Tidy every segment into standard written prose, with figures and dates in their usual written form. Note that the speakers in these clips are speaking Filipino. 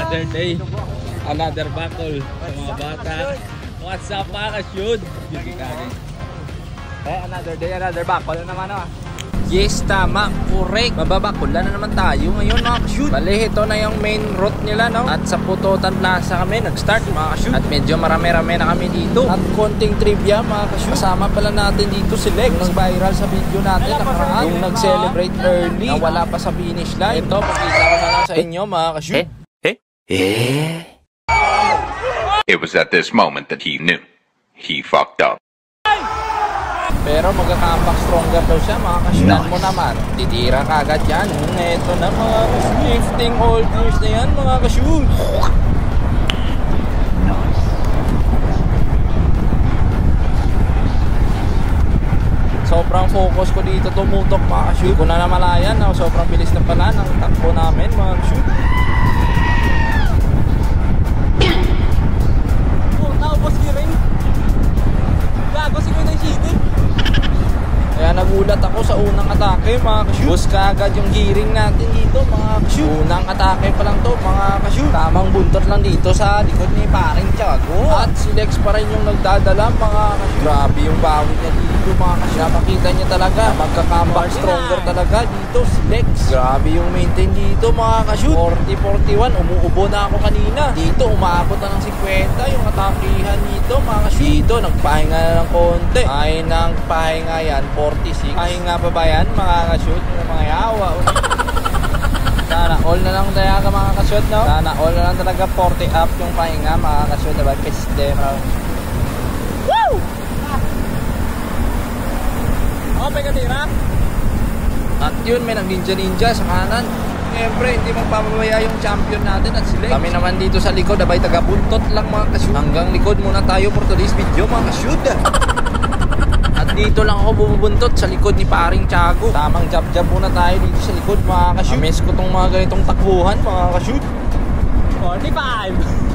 Another day, another battle sa mga bata. What's up mga ka-shoot? Another day, another battle naman Yes, tama, correct. Mababakulan na naman tayo ngayon mga ka-shoot. Bale, ito na yung main route nila, no? At sa Putotan Plaza kami nag-start mga ka-shoot. At medyo marami-rami na kami dito. At konting trivia mga ka-shoot. Kasama pala natin dito si Lex. Nag-viral sa video natin nakaraan. Yung nag-celebrate early na wala pa sa finish line. Ito, pakita ko na lang sa inyo mga ka-shoot. It was at this moment that he knew. He fucked up. Pero magka-comeback stronger daw siya mga ka-shoot. Mo naman, titira kagad yan. Ito na mga ka-shoot. Lifting all gears na yan mga ka-shoot. Sobrang focus ko dito tumutok mga ka-shoot. Kung na namalayan, sobrang bilis na pala ng takbo namin mga ka-shoot. Naubos giring. Gago si Kuya cheating. Kaya nagulat ako sa unang atake mga ka-shoot. Bus kaagad yung gearing natin dito mga ka-shoot. Unang atake pa lang to mga ka-shoot. Tamang buntot lang dito sa likod ni paring Tiago. At si Lex pa rin yung nagdadala mga ka-shoot. Grabe yung bawi niya dito mga ka-shoot. Napakita niya talaga magka-comeback stronger talaga dito si Lex. Grabe yung maintain dito mga ka-shoot. 40-41, umuubo na ako kanina. Dito umaabot na ng 50 yung atakihan dito mga ka-shoot. Dito nagpahinga na ng konti. Ay nang pahinga yan 46. Pahinga pa ba yan mga ka-shoot? Yung mga yawa. Sana all na lang talaga mga ka-shoot, no? Sana all na lang talaga 40 up yung pahinga mga ka-shoot. Diba? Piste. Woo! Okay ka tira? At yun, may nag-ninja-ninja sa kanan. Siyempre, hindi magpapabaya yung champion natin at si Lex. Kami naman dito sa likod, abay taga-buntot lang mga ka-shoot. Hanggang likod muna tayo for today's video mga ka-shoot. At dito lang ako bubuntot sa likod ni paring Tiago. Tamang jab-jab muna tayo dito sa likod mga ka-shoot. Amiss ko tong mga ganitong takbuhan mga ka-shoot. 45!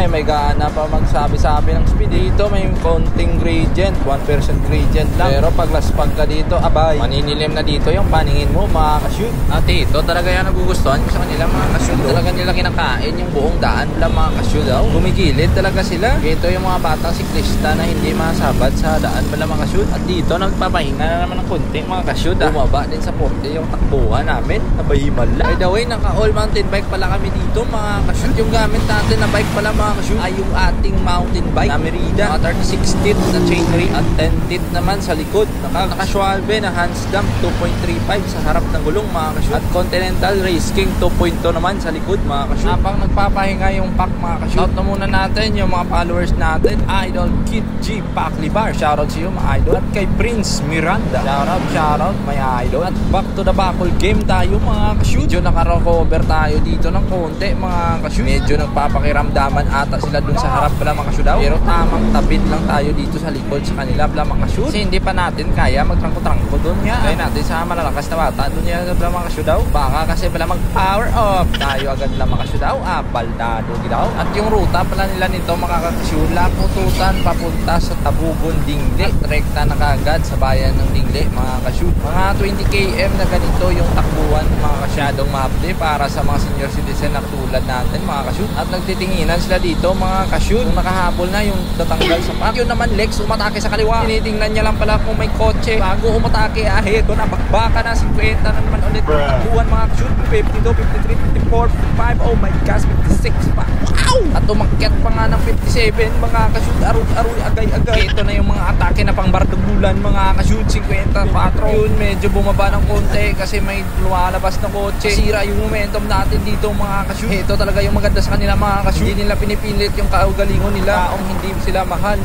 May gaana pa magsabi-sabi ng speed. Dito may konting gradient, 1% gradient lang. Pero pag laspag ka dito, abay, maninilim na dito yung paningin mo mga ka-shoot. At ito talaga yan nagugustuhan ko sa kanila mga ka-shoot. Talaga nila kinakain yung buong daan lang mga ka-shoot. Gumigilid talaga sila. Ito yung mga batang siklista na hindi masabat sa daan pala mga ka-shoot. At dito nagpapahinga na naman ng konti mga ka-shoot. Bumaba din sa 40 yung takbuhan namin. Nabahimal lang. By the way, naka all mountain bike pala kami dito mga ka-shoot. Yung gamit natin na bike pala mga ka-shoot ay yung ating mountain bike na Merida, 36 teeth na chainring at 10 teeth naman sa likod. Naka-Schwalbe na Hansdam 2.35 sa harap ng gulong mga ka-shoot. At Continental Race King 2.2 naman sa likod mga ka-shoot. Habang nagpapahinga yung pack mga ka-shoot, out na muna natin yung mga followers natin. Idol Kid G Paklibar, shoutout sa iyo mga idol. At kay Prince Miranda, shoutout my idol. At back to the bakul game tayo mga ka-shoot. Medyo naka-recover tayo dito ng konti mga ka-shoot. Medyo nagpapakiramdaman ata sila dun sa harap pala mga ka-shoot. Pero tamang tabid lang tayo dito sa likod sa kanila pala mga ka-shoot. Kasi hindi pa natin kaya magtrangko-trangko dun nga. Kaya natin sa malalakas na bata dun niya pala mga ka-shoot daw. Baka kasi pala mag-power up tayo agad lang mga ka-shoot daw. Baldado gidaw. At yung ruta pala nila nito mga ka-shoot, Pututan papunta sa Tabugon, Dingle. At rekta na kagad sa bayan ng Dingle mga ka-shoot. Mga 20 km na ganito yung takbuhan mga ka-shadong mahapde para sa mga senior citizen na tulad natin mga ka-shoot. At nagtitinginan sila dito mga ka-shoot. Kung nakahabol na yung tatanggal sa pack. Yun naman Lex, umatake sa kaliwa. Tinitingnan niya lang pala kung may kotse bago umatake. Ito na, bakbaka na 50 na naman ulit. Takbuhan mga ka-shoot. 52, 53, 54, 55. Oh my gosh, 56 pa. Wow! At umakyat pa nga ng 57 mga ka-shoot. Aroy, agay-agay. Ito na yung mga atake na pang bardugulan mga ka-shoot. 54. Yun, medyo bumaba ng konti kasi may lumalabas na kotse. Sira yung momentum natin dito mga ka-shoot. Ito talaga yung maganda sa kanila mga ka-shoot. Hindi nila pinipilit yung kaugalingon nila kung hindi sila mahal.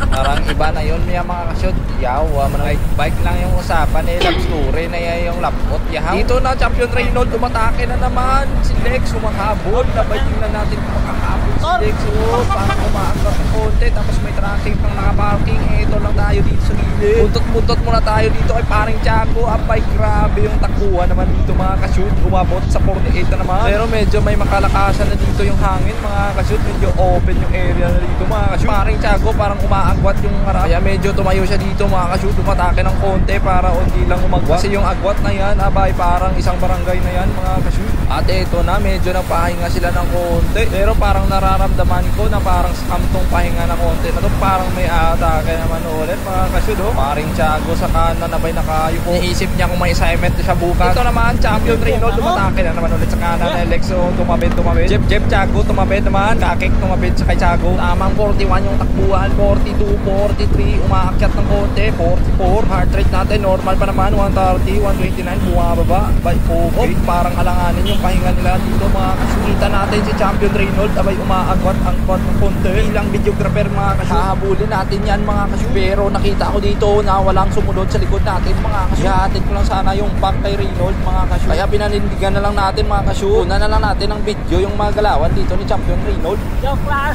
Parang iba na yun mga ka-shoot. Yawa, bike lang yung usapan love story na yung lapot. Dito na, Champion Reynold, umatake na naman. Si Lex, humahabol. Nabaying na natin kung makahabol. Lex, oh, parang umaangkat ng konti. Tapos may traffic pang nakaparking. Ito lang tayo dito sa gilid. Buntot-buntot muna tayo dito kay paring Tiago. Abay, grabe yung takbuhan naman dito mga ka-shoot. Umabot sa 48 na naman. Pero medyo may makalakasan na dito yung hangin mga ka-shoot. Medyo open yung area na dito mga ka-shoot. Paring Tiago parang umaagwat yung harap. Kaya medyo tumayo siya dito mga ka-shoot. Umatake ng konti para hindi lang umagwat. Kasi yung agwat na yan, abay, parang isang barangay na yan mga ka-shoot. At ito na, medyo napahinga sila ng konti. Pero parang nararamdaman ko na parang scam tong pahinga ng konti na to. Parang may atake naman ulit mga ka-shoot. Oh. Paring Tiago sa kanan na ba'y nakayuko. Iniisip niya kung may assignment na siya bukas. Ito naman, Champion Reynold, tumatake na naman ulit sa kanan. Alexo, tumabit. Jeff Tiago, tumabit naman. Kakik, tumabit sa kay Tiago. Tamang 41 yung takbuhan. 42, 43, umaakyat ng konti. 44, heart rate natin, normal pa naman. 130, 129, bumababa. By okay, parang alanganin yung pahinga nila dito mga kasunita natin si Champion Reynold. Abay, umaagwat ang konti. Bilang videographer mga kasunita, hahabulin natin yan mga kasunita. Pero nakita ko dito na walang sumunod sa likod natin mga kasunita. Ihahatid ko lang sana yung back kay Reynold mga kasunita. Kaya pinanindigan na lang natin mga kasunita. Una na lang natin ang video yung mga galawan dito ni Champion Reynold. Joke lang.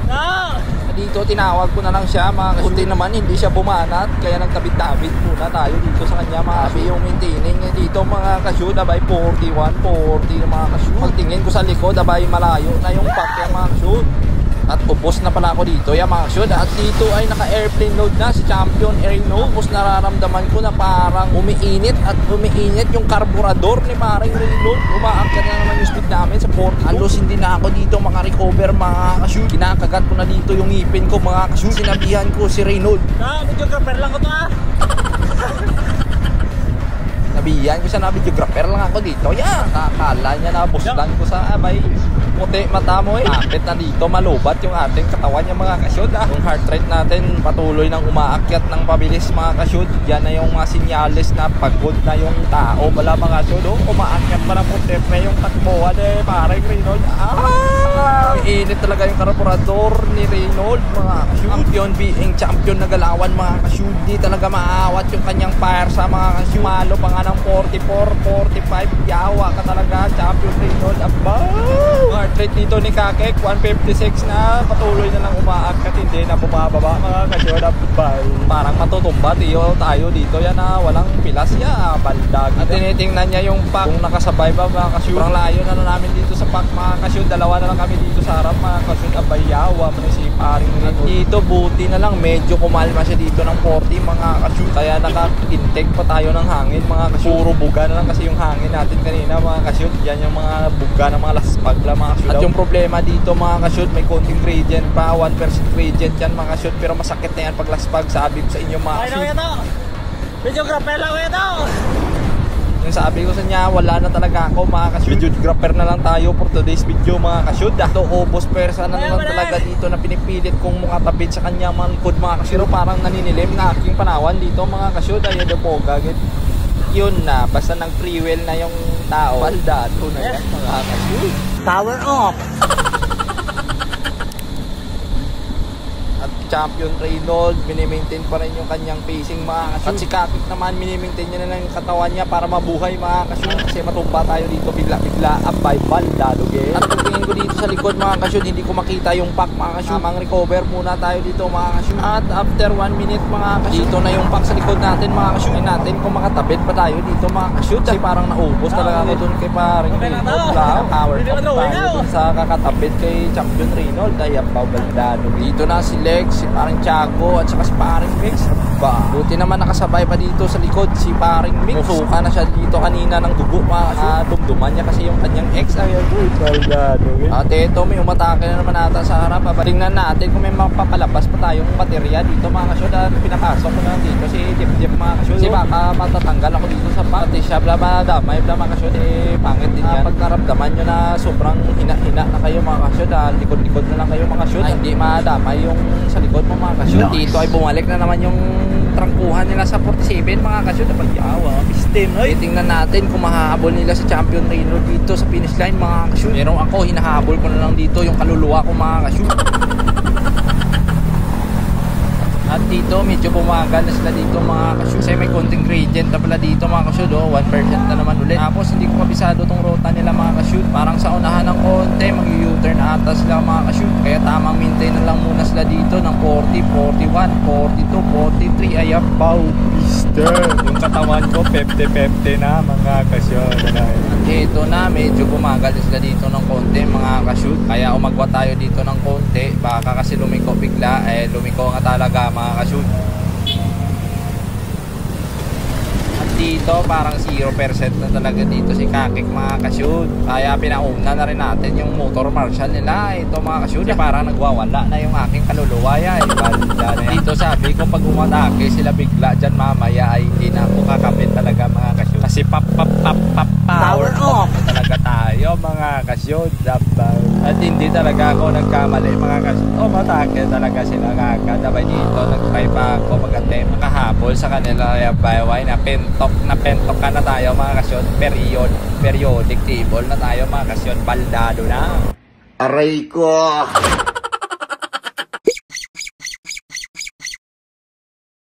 No! Dito tinawag ko na lang siya mga kasunti naman, hindi siya bumanat. Kaya nagtabit-tabit muna tayo dito sa kanya mga kasunti. Yung maintaining niya dito mga kasunti, abay 41, 40 na mga kasunti. Pagtingin ko sa likod, abay malayo na yung pack yung mga kasunti. At ubos na pala ako dito yung mga kasunti. At dito ay naka-airplane load na si Champion Reynold. Tapos nararamdaman ko na parang umiinit at umiinit yung karburador ni paring Reynold. Umaangkat na naman yung speed namin sa 40. Halos hindi na ako dito maka-recover mga kasunti. Kinakagat ko na dito yung ngipin ko mga kasunti. Sinabihan ko si Reynold. Videographer lang ko to ah. Nabihan ko siya na videographer lang ako dito. Yeah, kakala niya na busdan ko sa abay. Puti mata mo eh. Akit na dito, malubat yung ating katawan yung mga kasyod ah. Yung heart rate natin patuloy nang umaakyat ng pabilis mga kasyod. Yan na yung mga sinyales na pagod na yung tao. Bala mga kasyod oh, umaakyat pa na puti pa yung takbuhan eh. Parang Reynold. Init talaga yung karburador ni Reynold mga kasyod. Champion being champion na galawan mga kasyod. Di talaga maawat yung kanyang fire sa mga kasyod. Malo pa nga ng 44, 45. Yawa ka talaga Champion Reynold. Abaw! Heart rate dito ni Kakek 156 na patuloy na lang umaakyat, hindi na bumababa mga kasyod. Parang matutumba tayo dito yan na walang pilas ya baldag. At tinitingnan niya yung pack kung nakasabay ba mga kasyod. Parang layo na namin dito sa pack mga kasyod. Dalawa na lang kami dito sa harap mga kasyod. Abayawa man si paring Reynold. Dito buti na lang medyo kumalma siya dito ng 40 mga kasyod. Kaya naka-intake pa tayo ng hangin mga kasyod. Puro buga na lang kasi yung hangin natin kanina mga kasyod. Yan yung mga buga ng mga laspag lang mga kasyod. At yung problema dito mga kasyod, may konting gradient pa, 1% gradient yan mga kasyod. Pero masakit na yan pag laspag, sabi ko sa inyo mga kasyod. Ay, na videographer lang ito. Yung sabi ko sa niya, wala na talaga ako mga kasyod. Videographer na lang tayo for today's video mga kasyod. Ito obos persa na naman talaga dito na pinipilit kong mukatapit sa kanya mga likod mga kasyod. Pero parang naninilim na aking panawan dito mga kasyod. Ayun na po, gagit. Yun na, basta nag-free will na yung tao. Baldado na yan mga kasyod. Power off. At Champion Reynold, minimaintain pa rin yung kanyang pacing mga kasyud. At si Kakik naman, minimaintain niya na lang yung katawan niya para mabuhay mga kasyud. Kasi matumba tayo dito bigla-bigla. Abay, baldado gen. At pagtingin ko dito sa likod mga kasyud, hindi ko makita yung pack mga kasyud. Tamang recover muna tayo dito mga kasyud. At after 1 minute mga kasyud, dito na yung pack sa likod natin mga kasyud. Ay natin kung makatapit pa tayo dito mga kasyud. Kasi parang naubos talaga ako dun kay paring Reynold. Power up tayo sa kakatapit kay Champion Reynold. Ay baldado. Dito na si Lex, si paring Tiago at saka si paring Mix. Buti naman nakasabay pa dito sa likod si paring Mix. Musuka na siya dito kanina ng dugo mga dumduman niya kasi yung kanyang ex. Ayun, baldado. At ito may umatake na naman ata sa harap. Tingnan natin kung may mapapalabas pa tayong baterya dito mga kasyod. At pinapasok ko na dito si Dip mga kasyod. Kasi baka matatanggal ako dito sa pati siya. Blama damay, blama kasyod eh pangit din yan. Pag naramdaman nyo na sobrang hina-hina na kayo mga kasyod, likod-likod na lang kayo mga kasyod. Ay, hindi madamay yung sa likod mo mga kasyod. Dito ay bumalik na naman yung trangkuhan nila sa 47 mga kasyod. Napagyawa, pistin. Tingnan natin kung mahahabol nila si Champion Reynold dito sa finish line mga kasyod. Pero ako, hinahabol ko na lang dito yung kaluluwa ko mga kasyod. At dito medyo bumagal na sila dito mga kashoot. Kasi may konting gradient na pala dito mga kashoot. 1% na naman ulit. Tapos hindi ko kabisado tong rota nila mga kashoot. Parang sa unahan ng konti, mag-u-turn ata sila mga kashoot. Kaya tamang maintain na lang muna sila dito ng 40, 41, 42, 43. Ayan, pow, mister. Yung katawan ko, 50-50 na mga kashoot. Ito na, medyo bumagal na sila dito ng konti mga kashoot. Kaya umagwa tayo dito ng konti. Baka kasi lumiko bigla. Lumiko nga talaga mga kashoot. At dito parang 0% na talaga dito si Kakik mga kashoot. Kaya pinauna na rin natin yung motor marshal nila. Ito mga kashoot, parang nagwawala na yung aking kaluluwa. Dito sabi ko pag umatake sila bigla dyan mamaya ay hindi na ako kakapit talaga mga kashoot. Kasi power off talaga tayo mga kashoot. At hindi talaga ako nagkamali mga kashoot. Umatake talaga sila kagad. Sabay dito nag-try pa ako mag-attempt makahabol sa kanila. Bayway na pentok ka na tayo mga kasyoon. Periodic table na tayo mga kasyoon. Baldado na. Aray ko!